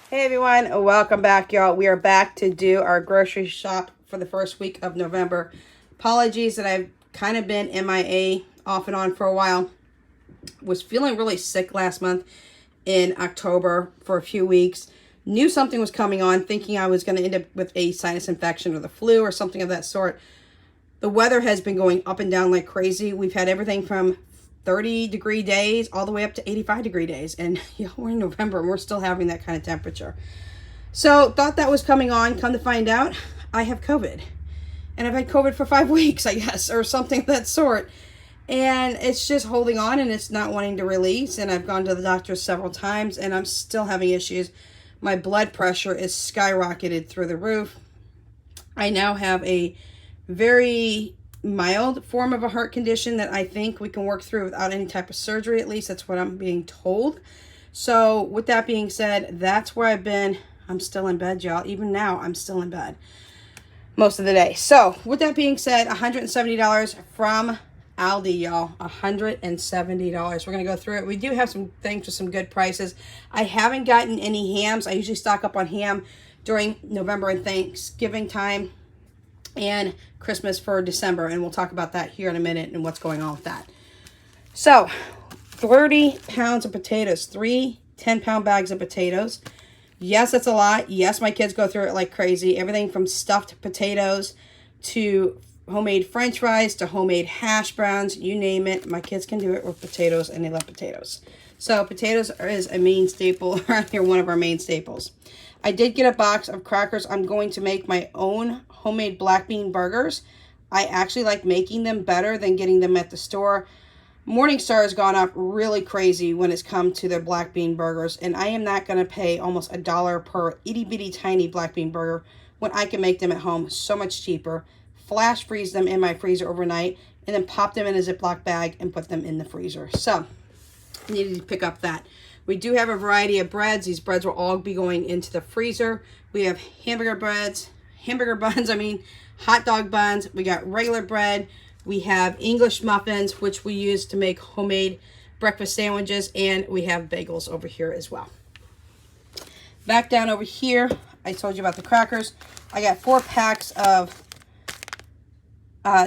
Hey everyone, welcome back, y'all. We are back to do our grocery shop for the first week of November. Apologies that I've kind of been MIA off and on for a while. Was feeling really sick last month in October for a few weeks. Knew something was coming on, thinking I was going to end up with a sinus infection or the flu or something of that sort. The weather has been going up and down like crazy. We've had everything from 30-degree days all the way up to 85-degree days, and we're in November and we're still having that kind of temperature. So thought that was coming on. Come to find out, I have COVID, and I've had COVID for 5 weeks, I guess, or something of that sort, and it's just holding on and it's not wanting to release. And I've gone to the doctor several times and I'm still having issues. My blood pressure is skyrocketed through the roof. I now have a very mild form of a heart condition that I think we can work through without any type of surgery. At least that's what I'm being told. So with that being said, that's where I've been. I'm still in bed, y'all. Even now, I'm still in bed most of the day. So with that being said, $170 from Aldi, y'all. $170. We're going to go through it. We do have some things with some good prices. I haven't gotten any hams. I usually stock up on ham during November and Thanksgiving time and Christmas for December, and we'll talk about that here in a minute and what's going on with that. So 30 pounds of potatoes, 3 10-pound bags of potatoes. Yes, that's a lot. Yes, my kids go through it like crazy. Everything from stuffed potatoes to homemade french fries to homemade hash browns, you name it. My kids can do it with potatoes, and they love potatoes. So potatoes is a main staple around here, one of our main staples. I did get a box of crackers. I'm going to make my own homemade black bean burgers. I actually like making them better than getting them at the store. Morningstar has gone up really crazy when it's come to their black bean burgers, and I am not going to pay almost $1 per itty bitty tiny black bean burger when I can make them at home so much cheaper. Flash freeze them in my freezer overnight and then pop them in a Ziploc bag and put them in the freezer. So I needed to pick up that. We do have a variety of breads. These breads will all be going into the freezer. We have hamburger buns, hot dog buns. We got regular bread. We have English muffins, which we use to make homemade breakfast sandwiches. And we have bagels over here as well. Back down over here, I told you about the crackers. I got 4 packs of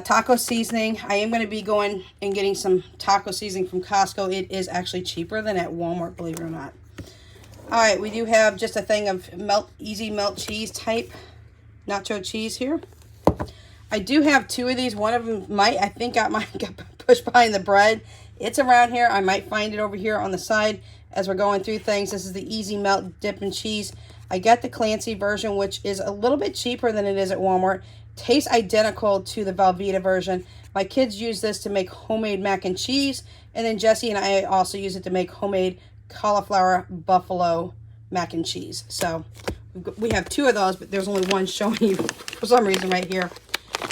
taco seasoning. I am going to be going and getting some taco seasoning from Costco. It is actually cheaper than at Walmart, believe it or not. All right, we do have just a thing of easy melt cheese type nacho cheese here. I do have 2 of these. One of them I think got pushed behind the bread. It's around here. I might find it over here on the side as we're going through things. This is the easy melt dip and cheese. I got the Clancy version, which is a little bit cheaper than it is at Walmart. Tastes identical to the Velveeta version. My kids use this to make homemade mac and cheese, and then Jesse and I also use it to make homemade cauliflower buffalo mac and cheese. So we have 2 of those, but there's only one showing you for some reason right here.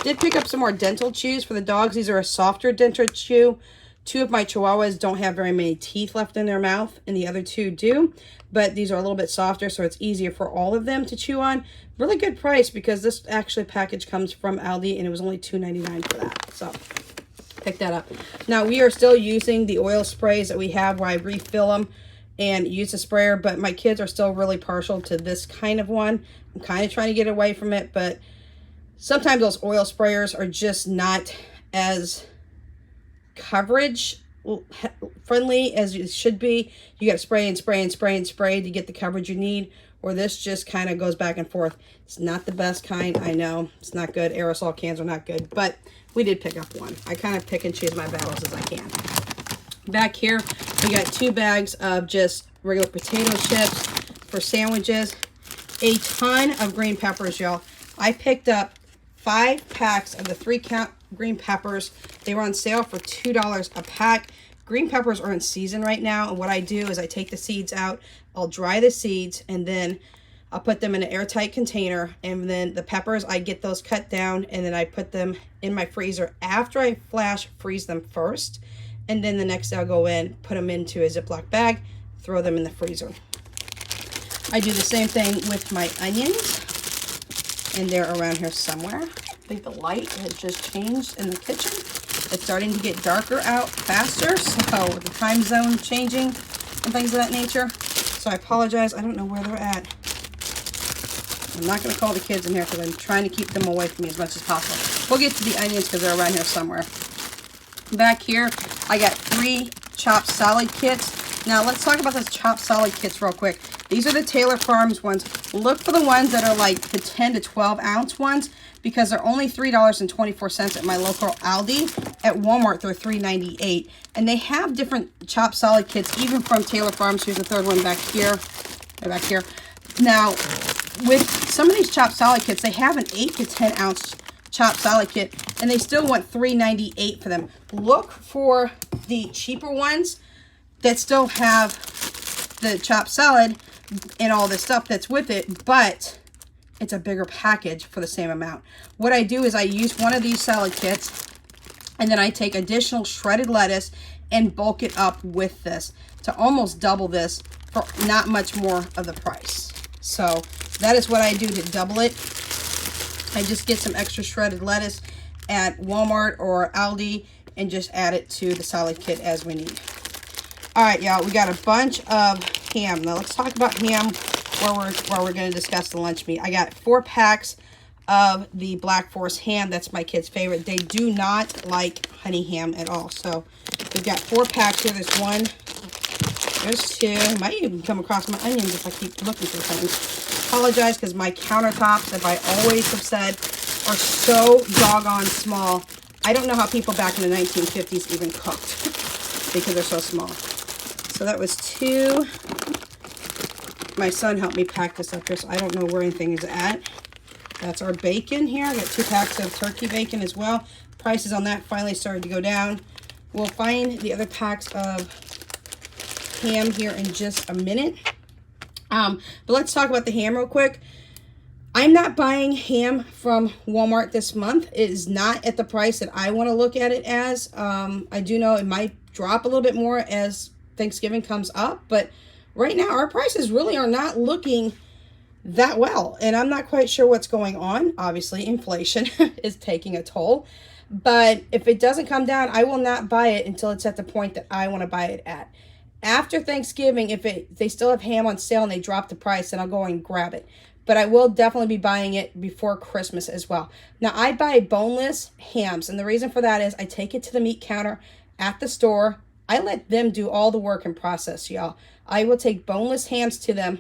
Did pick up some more dental chews for the dogs. These are a softer dental chew. 2 of my Chihuahuas don't have very many teeth left in their mouth, and the other 2 do. But these are a little bit softer, so it's easier for all of them to chew on. Really good price because this actually package comes from Aldi, and it was only $2.99 for that. So pick that up. Now, we are still using the oil sprays that we have where I refill them and use the sprayer, but my kids are still really partial to this kind of one. I'm kind of trying to get away from it, but sometimes those oil sprayers are just not as coverage friendly as it should be. You got to spray and spray and spray and spray to get the coverage you need, or this just kind of goes back and forth. It's not the best kind, I know. It's not good. Aerosol cans are not good, but we did pick up one. I kind of pick and choose my battles as I can. Back here, we got 2 bags of just regular potato chips for sandwiches. A ton of green peppers, y'all. I picked up 5 packs of the 3-count green peppers. They were on sale for $2 a pack. Green peppers are in season right now, and what I do is I take the seeds out, I'll dry the seeds, and then I'll put them in an airtight container, and then the peppers, I get those cut down, and then I put them in my freezer after I flash freeze them first, and then the next day I'll go in, put them into a Ziploc bag, throw them in the freezer. I do the same thing with my onions, and they're around here somewhere. I think the light has just changed in the kitchen. It's starting to get darker out faster, so with the time zone changing and things of that nature. So so I apologize. I don't know where they're at. I'm not going to call the kids in here because I'm trying to keep them away from me as much as possible. We'll get to the onions because they're around here somewhere. Back here, I got 3 chopped salad kits. Now, let's talk about those chopped salad kits real quick. These are the Taylor Farms ones. Look for the ones that are like the 10 to 12 ounce ones because they're only $3.24 at my local Aldi. At Walmart, they're $3.98. And they have different chopped salad kits, even from Taylor Farms. Here's the third one back here. Right back here. Now, with some of these chopped salad kits, they have an 8 to 10 ounce chopped salad kit, and they still want $3.98 for them. Look for the cheaper ones that still have the chopped salad and all the stuff that's with it, but it's a bigger package for the same amount. What I do is I use one of these salad kits, and then I take additional shredded lettuce and bulk it up with this to almost double this for not much more of the price. So that is what I do to double it. I just get some extra shredded lettuce at Walmart or Aldi and just add it to the salad kit as we need. All right, y'all, we got a bunch of ham. Now let's talk about ham while we're going to discuss the lunch meat. I got 4 packs of the Black Forest ham. That's my kids' favorite. They do not like honey ham at all. So we've got 4 packs here. There's 1, there's 2. I might even come across my onions if I keep looking for things. Apologize because my countertops, if I always have said, are so doggone small. I don't know how people back in the 1950s even cooked because they're so small. So that was 2. My son helped me pack this up here, so I don't know where anything is at. That's our bacon here. I got 2 packs of turkey bacon as well. Prices on that finally started to go down. We'll find the other packs of ham here in just a minute. But let's talk about the ham real quick. I'm not buying ham from Walmart this month. It is not at the price that I want to look at it as. I do know it might drop a little bit more as Thanksgiving comes up, but right now our prices really are not looking that well, and I'm not quite sure what's going on. Obviously, inflation is taking a toll, but if it doesn't come down, I will not buy it until it's at the point that I want to buy it at. After Thanksgiving, if they still have ham on sale and they drop the price, then I'll go and grab it. But I will definitely be buying it before Christmas as well. Now, I buy boneless hams, and the reason for that is I take it to the meat counter at the store. I let them do all the work and process, y'all. I will take boneless hams to them,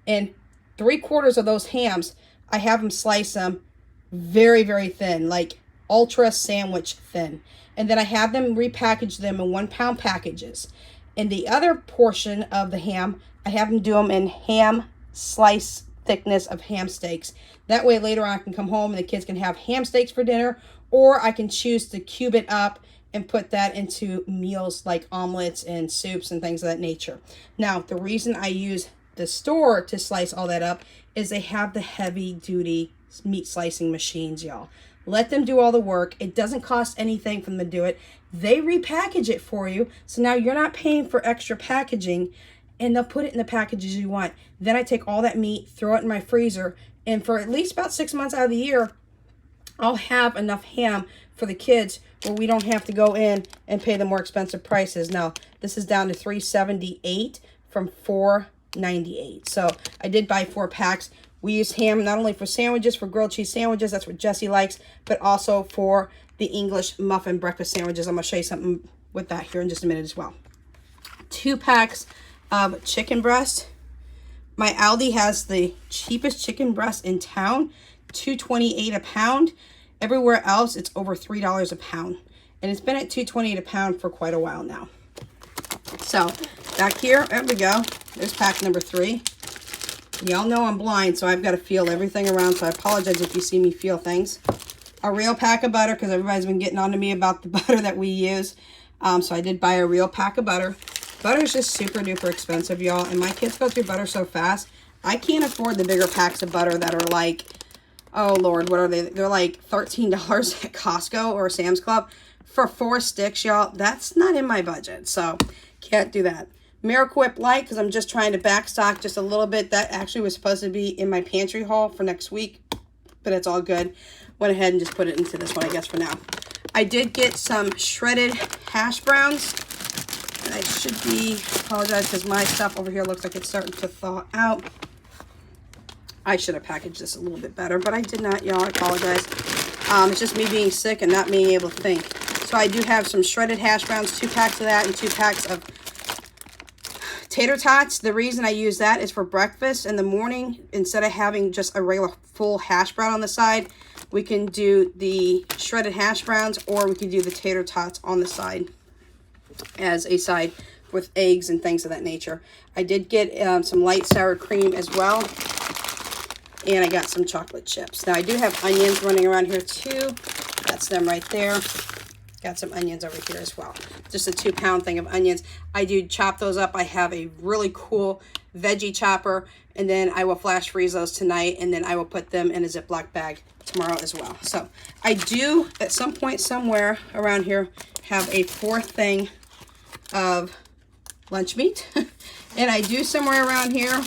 and 3/4 of those hams, I have them slice them very, very thin, like ultra sandwich thin. And then I have them repackage them in 1 pound packages. And the other portion of the ham, I have them do them in ham slice thickness of ham steaks. That way later on I can come home and the kids can have ham steaks for dinner, or I can choose to cube it up and put that into meals like omelets and soups and things of that nature. Now, the reason I use the store to slice all that up is they have the heavy duty meat slicing machines, y'all. Let them do all the work. It doesn't cost anything for them to do it. They repackage it for you. So now you're not paying for extra packaging, and they'll put it in the packages you want. Then I take all that meat, throw it in my freezer, and for at least about 6 months out of the year, I'll have enough ham for the kids where we don't have to go in and pay the more expensive prices. Now, this is down to $3.78 from $4.98. So I did buy 4 packs. We use ham not only for sandwiches, for grilled cheese sandwiches, that's what Jesse likes, but also for the English muffin breakfast sandwiches. I'm going to show you something with that here in just a minute as well. 2 packs of chicken breast. My Aldi has the cheapest chicken breast in town, $2.28 a pound. Everywhere else, it's over $3 a pound. And it's been at $2.28 a pound for quite a while now. So, back here, there we go. There's pack number 3. Y'all know I'm blind, so I've got to feel everything around, so I apologize if you see me feel things. A real pack of butter, because everybody's been getting on to me about the butter that we use. So I did buy a real pack of butter. Butter is just super duper expensive, y'all, and my kids go through butter so fast. I can't afford the bigger packs of butter that are like, oh Lord, what are they? They're like $13 at Costco or Sam's Club for 4 sticks, y'all. That's not in my budget, so can't do that. Miracle Whip Light, because I'm just trying to backstock just a little bit. That actually was supposed to be in my pantry haul for next week, but it's all good. Went ahead and just put it into this one, I guess, for now. I did get some shredded hash browns. And I should be, apologize because my stuff over here looks like it's starting to thaw out. I should have packaged this a little bit better, but I did not, y'all. I apologize. It's just me being sick and not being able to think. So I do have some shredded hash browns, 2 packs of that, and 2 packs of tater tots. The reason I use that is for breakfast in the morning. Instead of having just a regular full hash brown on the side, we can do the shredded hash browns, or we can do the tater tots on the side as a side with eggs and things of that nature. I did get some light sour cream as well. And I got some chocolate chips. Now, I do have onions running around here, too. That's them right there. Got some onions over here as well. Just a 2-pound thing of onions. I do chop those up. I have a really cool veggie chopper. And then I will flash freeze those tonight. And then I will put them in a Ziploc bag tomorrow as well. So, I do, at some point somewhere around here, have a 4th thing of lunch meat. And I do somewhere around here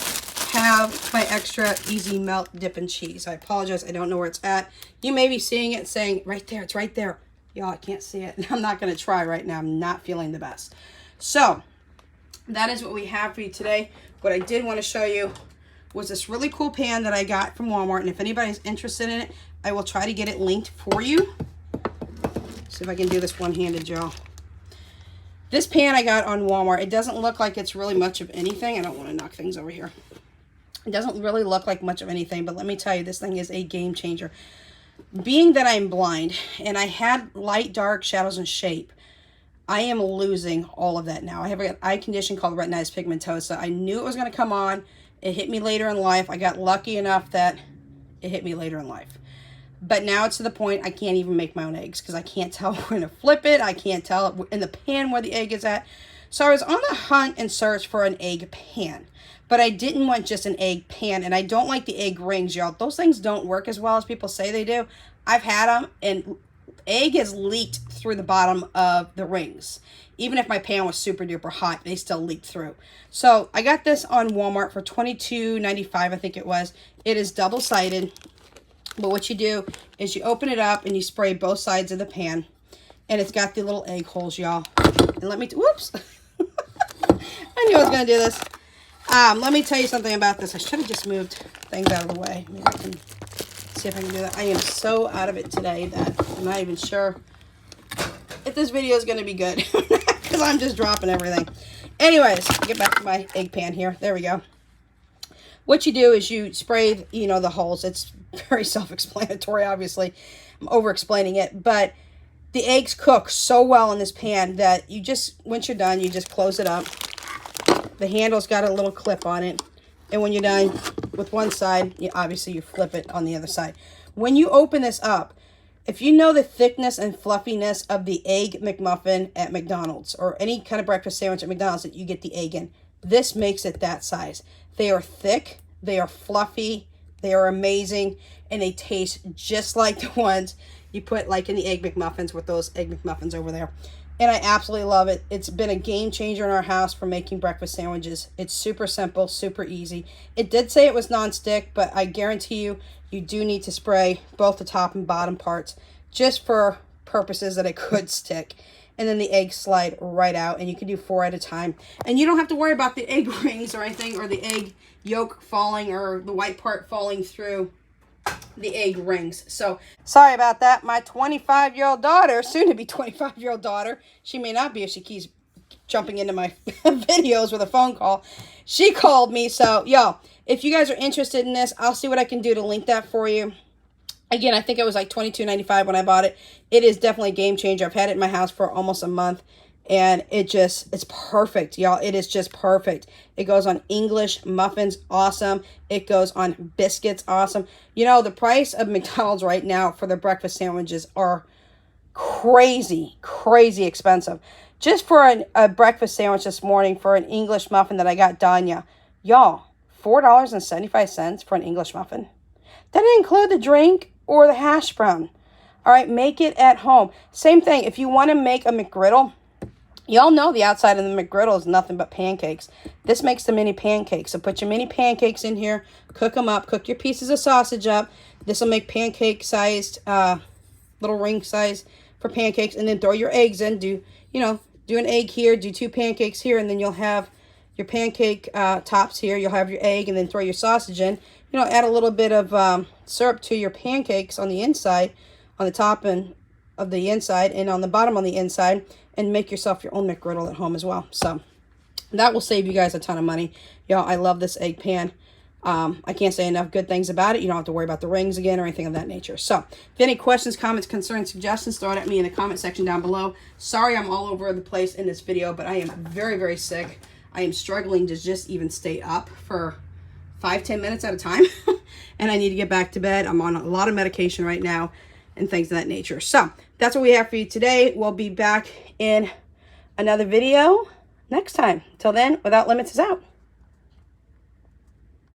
have my extra easy melt dipping cheese. I apologize, I don't know where it's at. You may be seeing it saying right there, it's right there. Y'all, I can't see it. I'm not going to try right now. I'm not feeling the best. So that is what we have for you today. What I did want to show you was this really cool pan that I got from Walmart, and if anybody's interested in it, I will try to get it linked for you. See if I can do this one-handed, y'all. This pan I got on Walmart. It doesn't look like it's really much of anything. I don't want to knock things over here. It doesn't really look like much of anything, but let me tell you, this thing is a game changer. Being that I'm blind and I had light, dark, shadows, and shape, I am losing all of that now. I have an eye condition called retinitis pigmentosa. I knew it was going to come on. It hit me later in life. I got lucky enough that it hit me later in life. But now it's to the point I can't even make my own eggs because I can't tell when to flip it. I can't tell in the pan where the egg is at. So I was on the hunt and search for an egg pan. But I didn't want just an egg pan, and I don't like the egg rings, y'all. Those things don't work as well as people say they do. I've had them, and egg has leaked through the bottom of the rings. Even if my pan was super duper hot, they still leaked through. So I got this on Walmart for $22.95, I think it was. It is double-sided, but what you do is you open it up and you spray both sides of the pan, and it's got the little egg holes, y'all. And let me, whoops. I knew I was going to do this. Let me tell you something about this. I should have just moved things out of the way. Maybe I can see if I can do that. I am so out of it today that I'm not even sure if this video is going to be good. Because I'm just dropping everything. Anyways, get back to my egg pan here. There we go. What you do is you spray, you know, the holes. It's very self-explanatory, obviously. I'm over-explaining it. But the eggs cook so well in this pan that you just, once you're done, you just close it up. The handle's got a little clip on it. And when you're done with one side, obviously you flip it on the other side. When you open this up, if you know the thickness and fluffiness of the egg McMuffin at McDonald's or any kind of breakfast sandwich at McDonald's that you get the egg in, this makes it that size. They are thick, they are fluffy, they are amazing, and they taste just like the ones you put like in the egg McMuffins with those egg McMuffins over there. And I absolutely love it. It's been a game changer in our house for making breakfast sandwiches. It's super simple, super easy. It did say it was non-stick, but I guarantee you, you do need to spray both the top and bottom parts just for purposes that it could stick. And then the eggs slide right out, and you can do 4 at a time. And you don't have to worry about the egg rings or anything, or the egg yolk falling, or the white part falling through the egg rings. So sorry about that. My 25-year-old daughter, soon to be 25-year-old daughter, she may not be if she keeps jumping into my videos with a phone call. She called me. So y'all, if you guys are interested in this, I'll see what I can do to link that for you. Again, I think it was like $22.95 when I bought it. It is definitely a game changer. I've had it in my house for almost a month. And it's perfect, y'all. It is just perfect. It goes on English muffins, awesome. It goes on biscuits, awesome. You know, the price of McDonald's right now for their breakfast sandwiches are crazy, crazy expensive. Just for a breakfast sandwich this morning for an English muffin that I got Danya, y'all, $4.75 for an English muffin. That didn't include the drink or the hash brown. All right, make it at home. Same thing, if you want to make a McGriddle, y'all know the outside of the McGriddle is nothing but pancakes. This makes the mini pancakes. So put your mini pancakes in here, cook them up, cook your pieces of sausage up. This will make pancake-sized, little ring size for pancakes. And then throw your eggs in. Do, you know, do an egg here, do 2 pancakes here, and then you'll have your pancake tops here. You'll have your egg, and then throw your sausage in. You know, add a little bit of syrup to your pancakes on the inside, on the top and of the inside, and on the bottom on the inside, and make yourself your own McGriddle at home as well. So that will save you guys a ton of money. Y'all, I love this egg pan. I can't say enough good things about it. You don't have to worry about the rings again or anything of that nature. So, if you have any questions, comments, concerns, suggestions, throw it at me in the comment section down below. Sorry I'm all over the place in this video, but I am very, very sick. I am struggling to just even stay up for 5-10 minutes at a time. And I need to get back to bed. I'm on a lot of medication right now and things of that nature. So, that's what we have for you today. We'll be back in another video next time. Till then, Without Limits is out.